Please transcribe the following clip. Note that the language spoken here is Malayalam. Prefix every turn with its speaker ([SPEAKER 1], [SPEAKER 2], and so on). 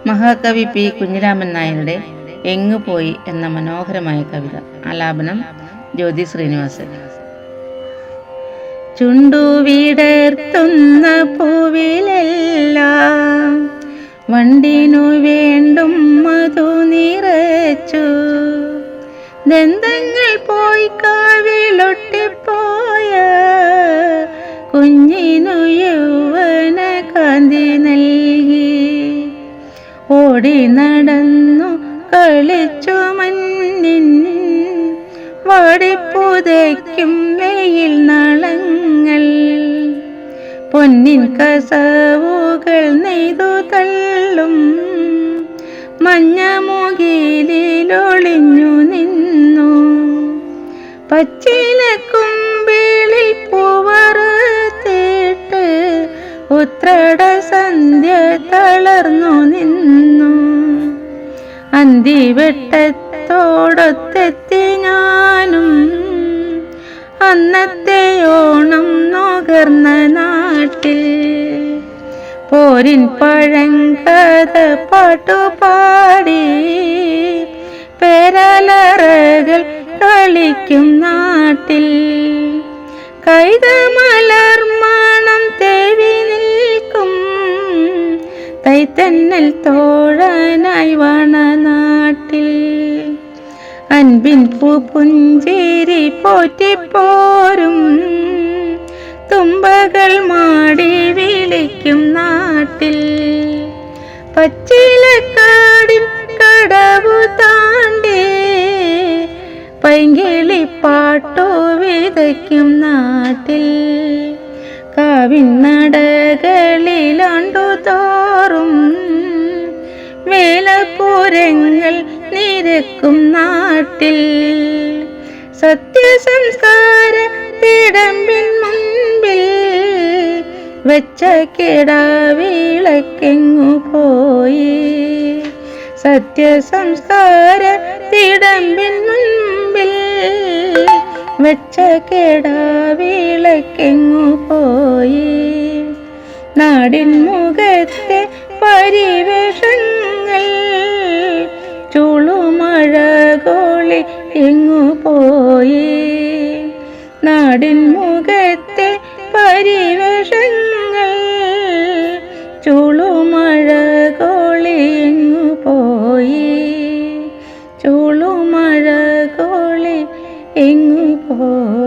[SPEAKER 1] മഹാകവി പി കുഞ്ഞിരാമൻ നായരുടെ എങ്ങുപോയി എന്ന മനോഹരമായ കവിത. ആലാപനം ജ്യോതി ശ്രീനിവാസൻ. ചുണ്ടുവിടർത്തുന്ന പൂവിലെല്ലാം വണ്ടിനു വേണ്ടും മധു നിറച്ചു, ദന്തങ്ങൾ പോയി കാവിലൊട്ടിപ്പോയ കുഞ്ഞിനു യൗവന കാന്തി നൽകി. ഓടി നടന്നു കളിച്ചു മഞ്ഞിൻ വാടിപ്പുതയ്ക്കും വെയിൽ നാളങ്ങൾ, പൊന്നിൻ കസവുകൾ നെയ്തു തള്ളും മഞ്ഞമുകിലൊളിഞ്ഞു നിന്നു. പച്ചിലക്കുമ്പിളിൽ പൂവറുത്തിട്ട് ഉത്രട സന്ധ്യ തളർന്നു നിന്നു. അന്തിവെട്ടത്തോടൊത്തെത്തി ഞാനും അന്നത്തെ ഓണം നുകർന്ന നാട്ടിൽ. പോരിൻ പഴങ്കഥ പാട്ടുപാടി പേരലറകൾ കളിക്കും നാട്ടിൽ. കൈതമലർമണം തേവി നിൽക്കും തൈത്തന്നൽ തോഴനായി വണ നാട്ടിൽ. അൻപിൻ പൂപ്പുഞ്ചേരി പോറ്റിപ്പോരും തുമ്പകൾ മാടി വിളിക്കും നാട്ടിൽ. പച്ചിലക്കാടിൻ കടവു താണ്ടി പൈങ്കിളി പാട്ടു വിതയ്ക്കും നാട്ടിൽ. കാവിൻ നടകളിലാണ്ടു തോറും വേലപ്പൂരങ്ങൾ നിരക്കും നാട്ടിൽ. സത്യസംസ്കാര തിടമ്പിൻ മുൻപിൽ വെച്ച കിടാവിളക്കെങ്ങു പോയി. സത്യസംസ്കാര തിടമ്പിൻ മുൻപിൽ വെച്ച കിടാവിളക്കെങ്ങു പോയി. നാടിൻ മുഖത്തെ പരിവേഷങ്ങൾ ചുളുമഴകോളി എങ്ങു പോയി. നാടിൻ മുഖത്തെ പരിവേഷങ്ങൾ ചുളുമഴകോളി എങ്ങു പോയി. ചുളുമഴകോളി എങ്ങു പോയി.